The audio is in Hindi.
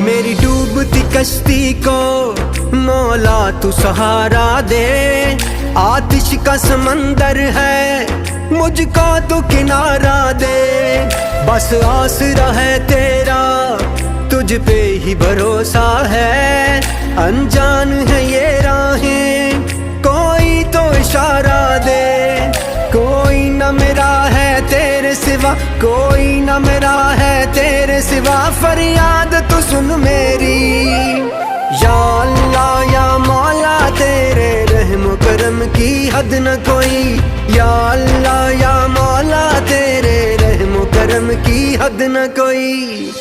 मेरी डूबती कश्ती को मौला तू सहारा दे। आतिश का समंदर है, मुझको तू किनारा दे। बस आसरा है तेरा, तुझ पे ही भरोसा है। अनजान है ये राहें, कोई तो इशारा दे। कोई न मेरा है तेरे सिवा, कोई न मेरा है तेरे सिवा। फरियाद तू सुन मेरी, या अल्लाह या मौला तेरे रहम करम की हद न कोई। या अल्लाह या मौला तेरे रहम करम की हद न कोई।